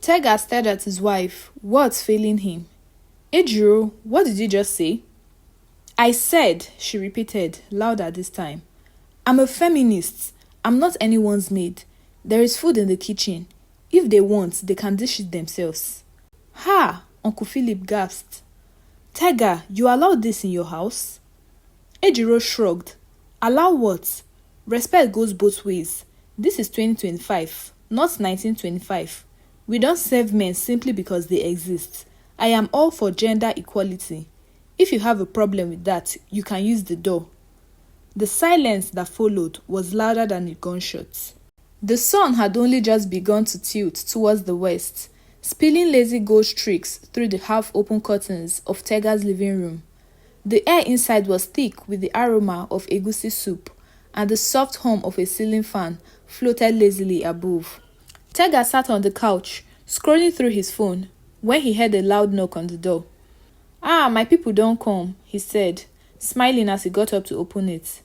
Tega stared at his wife, words failing him. Ejiro, what did you just say? I said, she repeated, louder this time. I'm a feminist. I'm not anyone's maid. There is food in the kitchen. If they want, they can dish it themselves. Ha! Uncle Philip gasped. Tega, you allowed this in your house? Ejiro shrugged. Allow what? Respect goes both ways. This is 2025, not 1925. We don't serve men simply because they exist. I am all for gender equality. If you have a problem with that, you can use the door. The silence that followed was louder than the gunshots. The sun had only just begun to tilt towards the west, spilling lazy gold streaks through the half-open curtains of Tega's living room. The air inside was thick with the aroma of egusi soup, and the soft hum of a ceiling fan floated lazily above. Tega sat on the couch, scrolling through his phone, when he heard a loud knock on the door. Ah, my people don't come, he said, smiling as he got up to open it.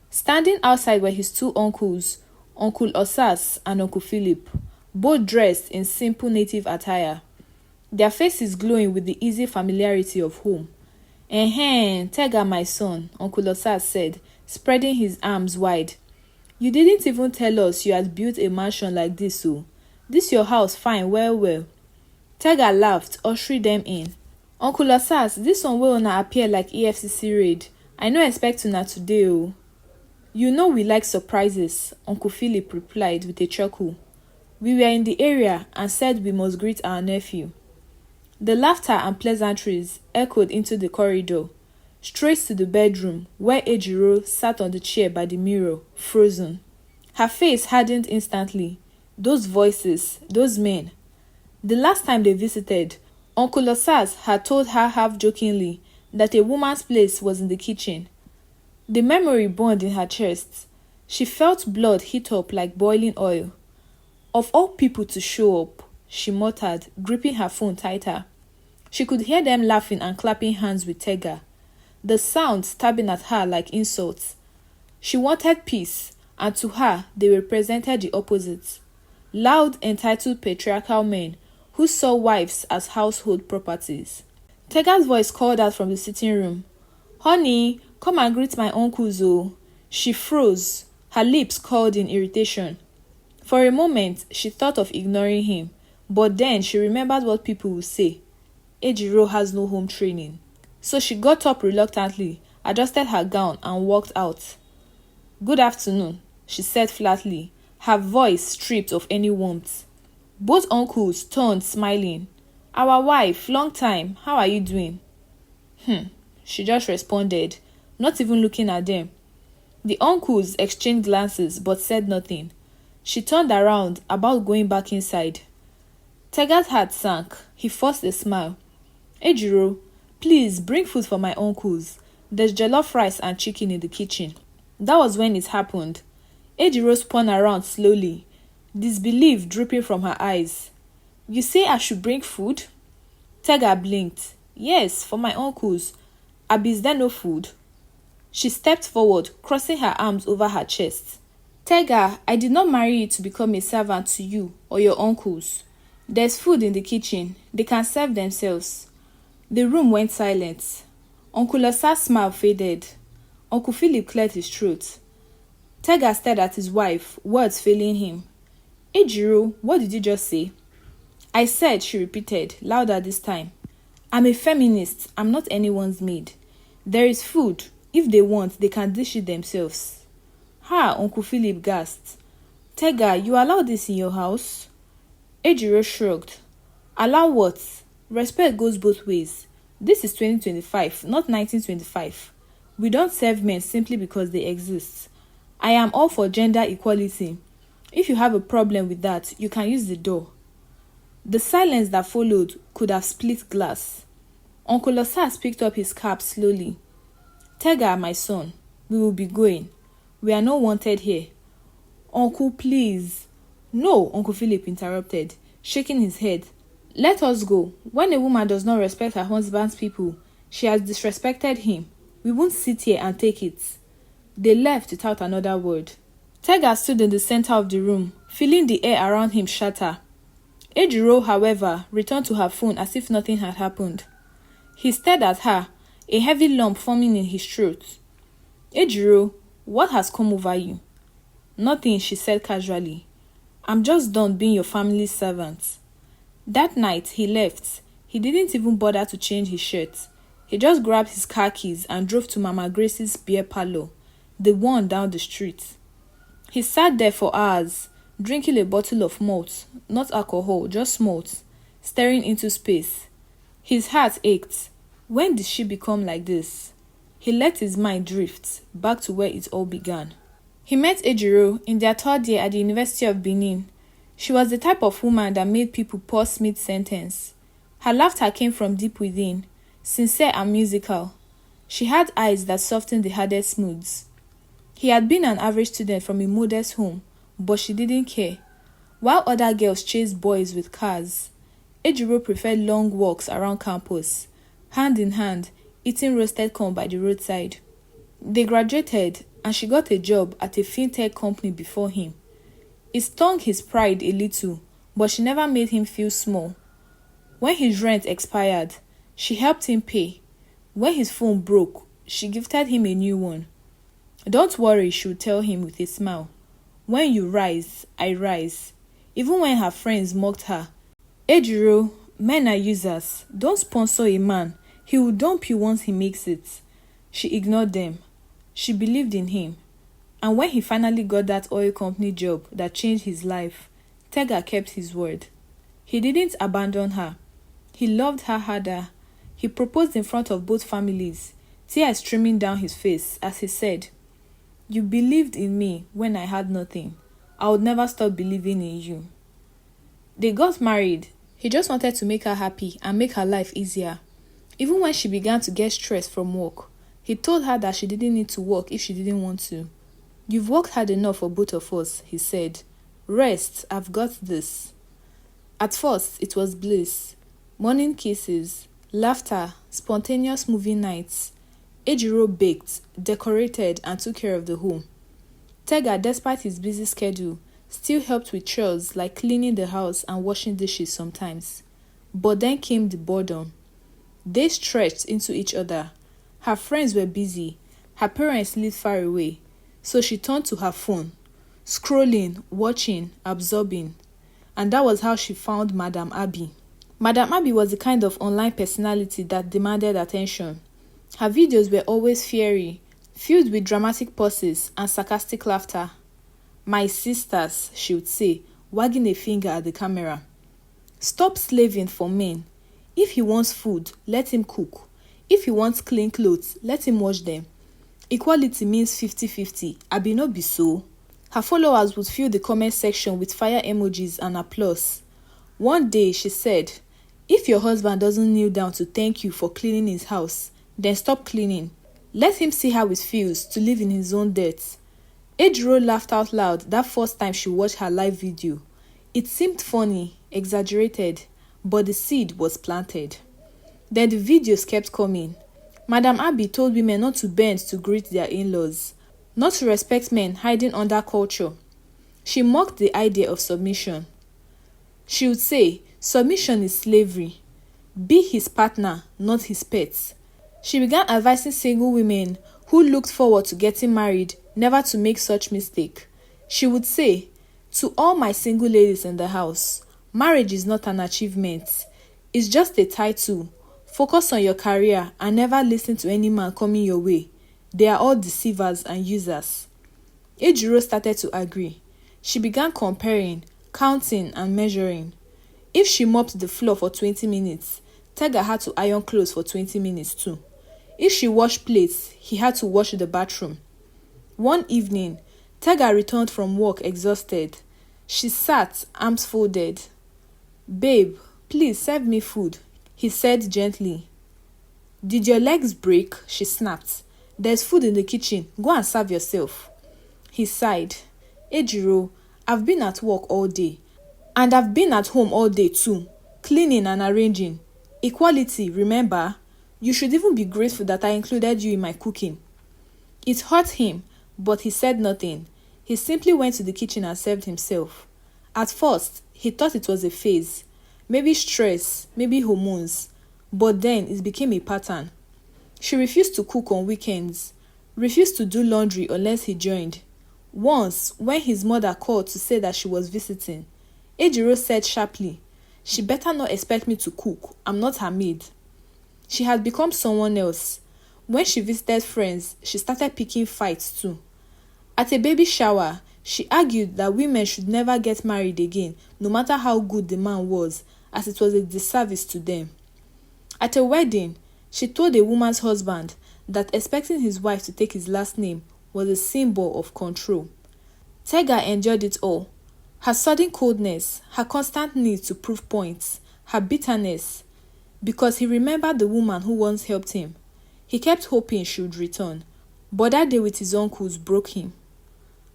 Standing outside were his two uncles, Uncle Osas and Uncle Philip, both dressed in simple native attire, their faces glowing with the easy familiarity of home. Tega, my son, Uncle Osas said, spreading his arms wide. You didn't even tell us you had built a mansion like this, so. This your house, fine, well. Tega laughed, ushering them in. Uncle Osas, this one will not appear like EFCC raid. I no expect una today, oh. You know we like surprises, Uncle Philip replied with a chuckle. We were in the area and said we must greet our nephew. The laughter and pleasantries echoed into the corridor, straight to the bedroom where Ejiro sat on the chair by the mirror, frozen. Her face hardened instantly. Those voices, those men. The last time they visited, Uncle Osas had told her half-jokingly that a woman's place was in the kitchen. The memory burned in her chest. She felt blood heat up like boiling oil. Of all people to show up, she muttered, gripping her phone tighter. She could hear them laughing and clapping hands with Tega, the sound stabbing at her like insults. She wanted peace, and to her they represented the opposite. Loud, entitled patriarchal men who saw wives as household properties. Tega's voice called out from the sitting room. Honey, come and greet my uncles, oh. She froze, her lips curled in irritation. For a moment, she thought of ignoring him, but then she remembered what people would say. Ejiro has no home training. So she got up reluctantly, adjusted her gown, and walked out. Good afternoon, she said flatly, her voice stripped of any warmth. Both uncles turned, smiling. Our wife, long time, how are you doing? She just responded, not even looking at them. The uncles exchanged glances but said nothing. She turned around, about going back inside. Tega's heart sank. He forced a smile. Ejiro, please bring food for my uncles. There's jollof rice and chicken in the kitchen. That was when it happened. Ejiro spun around slowly, disbelief dripping from her eyes. You say I should bring food? Tega blinked. Yes, for my uncles. Abi, is there no food? She stepped forward, crossing her arms over her chest. Tega, I did not marry you to become a servant to you or your uncles. There's food in the kitchen. They can serve themselves. The room went silent. Uncle Osas's smile faded. Uncle Philip cleared his throat. Tega stared at his wife, words failing him. Ejiro, what did you just say? I said, she repeated, louder this time. I'm a feminist. I'm not anyone's maid. There is food. If they want, they can dish it themselves. Ha, Uncle Philip gasped. Tega, you allow this in your house? Ejiro shrugged. Allow what? Respect goes both ways. This is 2025, not 1925. We don't serve men simply because they exist. I am all for gender equality. If you have a problem with that, you can use the door. The silence that followed could have split glass. Uncle Osas picked up his cap slowly. Tega, my son, we will be going. We are not wanted here. Uncle, please. No, Uncle Philip interrupted, shaking his head. Let us go. When a woman does not respect her husband's people, she has disrespected him. We won't sit here and take it. They left without another word. Tega stood in the center of the room, feeling the air around him shatter. Ejiro, however, returned to her phone as if nothing had happened. He stared at her, a heavy lump forming in his throat. Ejiro, what has come over you? Nothing, she said casually. I'm just done being your family's servant. That night, he left. He didn't even bother to change his shirt. He just grabbed his car keys and drove to Mama Grace's beer parlor, the one down the street. He sat there for hours, drinking a bottle of malt, not alcohol, just malt, staring into space. His heart ached. When did she become like this? He let his mind drift back to where it all began. He met Ejiro in their third year at the University of Benin. She was the type of woman that made people pause mid-sentence. Her laughter came from deep within, sincere and musical. She had eyes that softened the hardest moods. He had been an average student from a modest home, but she didn't care. While other girls chased boys with cars, Ejiro preferred long walks around campus, hand in hand, eating roasted corn by the roadside. They graduated, and she got a job at a fintech company before him. It stung his pride a little, but she never made him feel small. When his rent expired, she helped him pay. When his phone broke, she gifted him a new one. Don't worry, she would tell him with a smile. When you rise, I rise. Even when her friends mocked her. Ejiro, men are users. Don't sponsor a man. He will dump you once he makes it. She ignored them. She believed in him. And when he finally got that oil company job that changed his life, Tega kept his word. He didn't abandon her. He loved her harder. He proposed in front of both families, tears streaming down his face as he said, You believed in me when I had nothing. I would never stop believing in you. They got married. He just wanted to make her happy and make her life easier. Even when she began to get stressed from work, he told her that she didn't need to work if she didn't want to. You've worked hard enough for both of us, he said. Rest, I've got this. At first, it was bliss. Morning kisses, laughter, spontaneous movie nights. Ejiro baked, decorated, and took care of the home. Tega, despite his busy schedule, still helped with chores like cleaning the house and washing dishes sometimes. But then came the boredom. They stretched into each other. Her friends were busy. Her parents lived far away. So she turned to her phone, scrolling, watching, absorbing. And that was how she found Madame Abby. Madame Abby was the kind of online personality that demanded attention. Her videos were always fiery, filled with dramatic pauses and sarcastic laughter. My sisters, she would say, wagging a finger at the camera. Stop slaving for men. If he wants food, let him cook. If he wants clean clothes, let him wash them. Equality means 50-50. Abi no be so. Her followers would fill the comment section with fire emojis and applause. One day, she said, if your husband doesn't kneel down to thank you for cleaning his house, then stop cleaning. Let him see how it feels to live in his own dirt. Ejiro laughed out loud that first time she watched her live video. It seemed funny, exaggerated, but the seed was planted. Then the videos kept coming. Madame Abby told women not to bend to greet their in-laws, not to respect men hiding under culture. She mocked the idea of submission. She would say, submission is slavery. Be his partner, not his pet. She began advising single women who looked forward to getting married never to make such mistake. She would say, to all my single ladies in the house, marriage is not an achievement. It's just a title. Focus on your career and never listen to any man coming your way. They are all deceivers and users. Ejiro started to agree. She began comparing, counting and measuring. If she mopped the floor for 20 minutes, Tega had to iron clothes for 20 minutes too. If she washed plates, he had to wash the bathroom. One evening, Tega returned from work exhausted. She sat, arms folded. Babe, please serve me food, he said gently. Did your legs break? She snapped. There's food in the kitchen. Go and serve yourself. He sighed. Ejiro, I've been at work all day. And I've been at home all day too, cleaning and arranging. Equality, remember? You should even be grateful that I included you in my cooking. It hurt him, but he said nothing. He simply went to the kitchen and served himself. At first, he thought it was a phase. Maybe stress, maybe hormones. But then it became a pattern. She refused to cook on weekends, refused to do laundry unless he joined. Once, when his mother called to say that she was visiting, Ejiro said sharply, "She better not expect me to cook. I'm not her maid." She had become someone else. When she visited friends, she started picking fights too. At a baby shower, she argued that women should never get married again, no matter how good the man was, as it was a disservice to them. At a wedding, she told a woman's husband that expecting his wife to take his last name was a symbol of control. Tega endured it all. Her sudden coldness, her constant need to prove points, her bitterness, because he remembered the woman who once helped him. He kept hoping she would return, but that day with his uncles broke him.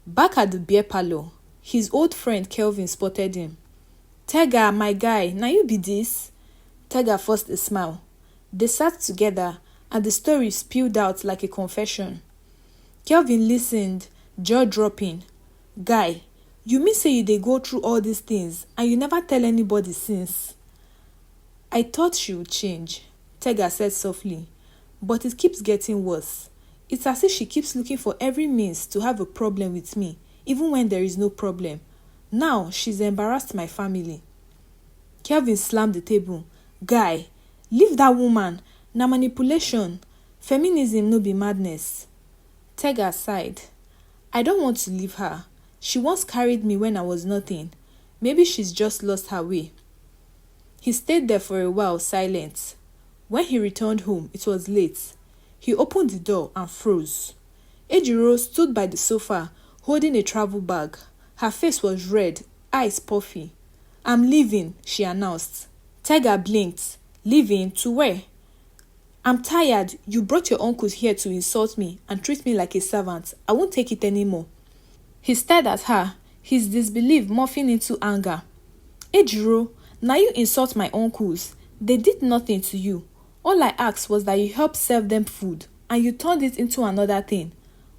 Back at the beer parlor, his old friend Kelvin spotted him. "Tega, my guy, now you be this?" Tega forced a smile. They sat together, and the story spilled out like a confession. Kelvin listened, jaw-dropping. "Guy, you mean say you dey go through all these things, and you never tell anybody since?" "I thought she would change," Tega said softly, "but it keeps getting worse. It's as if she keeps looking for every means to have a problem with me, even when there is no problem. Now, she's embarrassed my family." Kelvin slammed the table. "Guy, leave that woman. Na manipulation. Feminism no be madness." Tega sighed. "I don't want to leave her. She once carried me when I was nothing. Maybe she's just lost her way." He stayed there for a while, silent. When he returned home, it was late. He opened the door and froze. Ejiro stood by the sofa, holding a travel bag. Her face was red, eyes puffy. "I'm leaving," she announced. Tega blinked. "Leaving? To where?" "I'm tired. You brought your uncles here to insult me and treat me like a servant. I won't take it anymore." He stared at her, his disbelief morphing into anger. "Ejiro, now you insult my uncles. They did nothing to you. All I asked was that you help serve them food, and you turned it into another thing."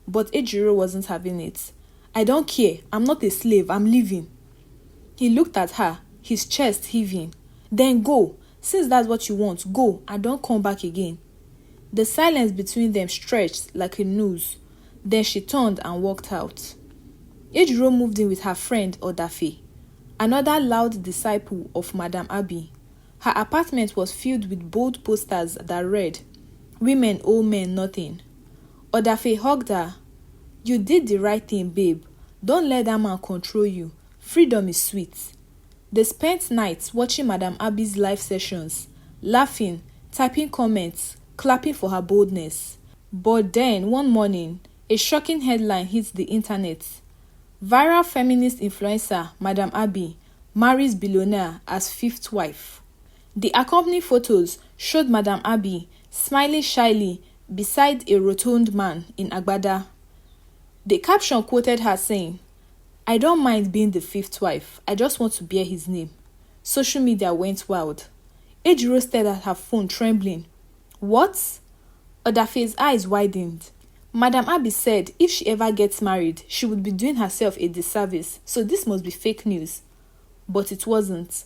But Ejiro wasn't having it. "I don't care. I'm not a slave. I'm leaving." He looked at her, his chest heaving. "Then go. Since that's what you want, go and don't come back again." The silence between them stretched like a noose. Then she turned and walked out. Ejiro moved in with her friend Odafe, another loud disciple of Madam Abi. Her apartment was filled with bold posters that read, "Women owe men nothing." Odafe hugged her. "You did the right thing, babe. Don't let that man control you. Freedom is sweet." They spent nights watching Madam Abi's live sessions, laughing, typing comments, clapping for her boldness. But then, one morning, a shocking headline hit the internet. Viral feminist influencer Madam Abi marries billionaire as fifth wife. The accompanying photos showed Madam Abi smiling shyly beside a rotund man in Agbada. The caption quoted her saying, "I don't mind being the fifth wife. I just want to bear his name." Social media went wild. Ejiro stared at her phone, trembling. "What?" Odafe's eyes widened. Madam Abi said if she ever gets married, she would be doing herself a disservice, so this must be fake news. But it wasn't.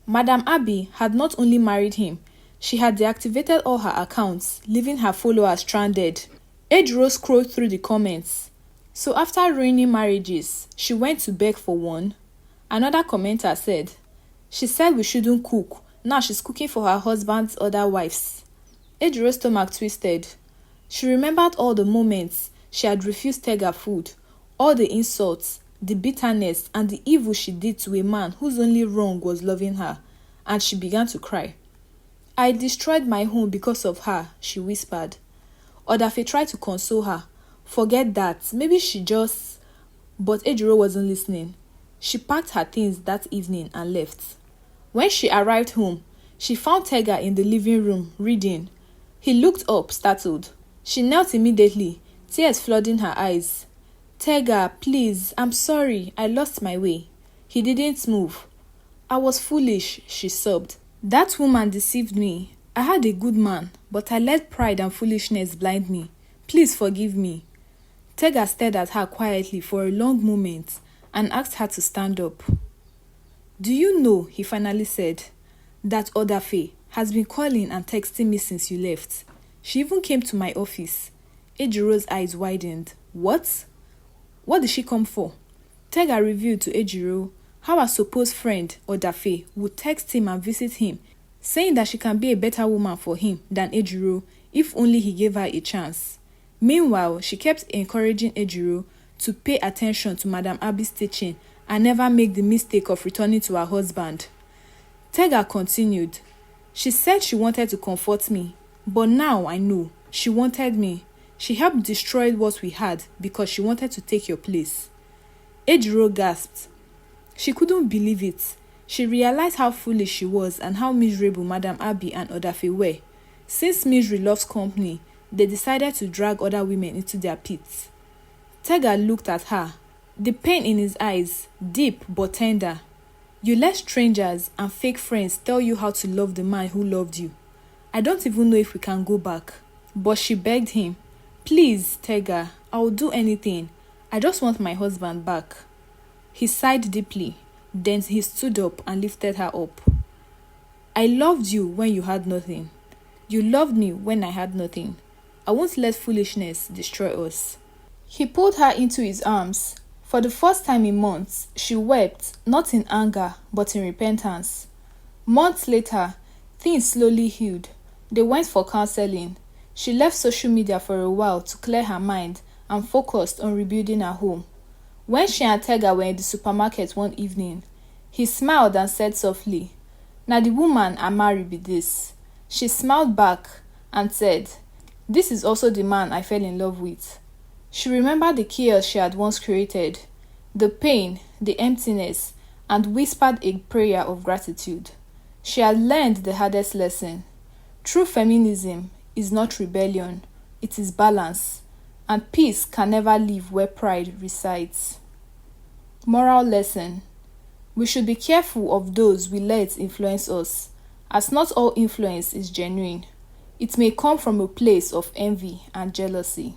Madam Abi had not only married him, she had deactivated all her accounts, leaving her followers stranded. Ejiro scrolled through the comments. "So after ruining marriages, she went to beg for one?" Another commenter said, "She said we shouldn't cook. Now she's cooking for her husband's other wives." Ejiro's stomach twisted. She remembered all the moments she had refused Tega food, all the insults, the bitterness, and the evil she did to a man whose only wrong was loving her, and she began to cry. "I destroyed my home because of her," she whispered. Odafe tried to console her. "Forget that. Maybe she just..." But Ejiro wasn't listening. She packed her things that evening and left. When she arrived home, she found Tega in the living room, reading. He looked up, startled. She knelt immediately, tears flooding her eyes. "Tega, please, I'm sorry, I lost my way." He didn't move. "I was foolish," she sobbed. "That woman deceived me. I had a good man, but I let pride and foolishness blind me. Please forgive me." Tega stared at her quietly for a long moment and asked her to stand up. Do you know, he finally said, that other Faye has been calling and texting me since you left. She even came to my office. Ejiro's eyes widened. What? What did she come for? Tega revealed to Ejiro how a supposed friend, Odafe, would text him and visit him, saying that she can be a better woman for him than Ejiro if only he gave her a chance. Meanwhile, she kept encouraging Ejiro to pay attention to Madam Abi's teaching and never make the mistake of returning to her husband. Tega continued. She said she wanted to comfort me, but now I know she wanted me. She helped destroy what we had because she wanted to take your place. Ejiro gasped. She couldn't believe it. She realized how foolish she was and how miserable Madam Abi and Odafe were. Since misery loves company, they decided to drag other women into their pits. Tega looked at her, the pain in his eyes, deep but tender. You let strangers and fake friends tell you how to love the man who loved you. I don't even know if we can go back. But she begged him, please, Tega, I will do anything. I just want my husband back. He sighed deeply. Then he stood up and lifted her up. I loved you when you had nothing. You loved me when I had nothing. I won't let foolishness destroy us. He pulled her into his arms. For the first time in months, she wept, not in anger, but in repentance. Months later, things slowly healed. They went for counseling. She left social media for a while to clear her mind and focused on rebuilding her home. When she and Tega were in the supermarket one evening, he smiled and said softly, "Na the woman I marry be this." She smiled back and said, "This is also the man I fell in love with." She remembered the chaos she had once created, the pain, the emptiness, and whispered a prayer of gratitude. She had learned the hardest lesson. True feminism is not rebellion, it is balance, and peace can never live where pride resides. Moral lesson: we should be careful of those we let influence us, as not all influence is genuine. It may come from a place of envy and jealousy.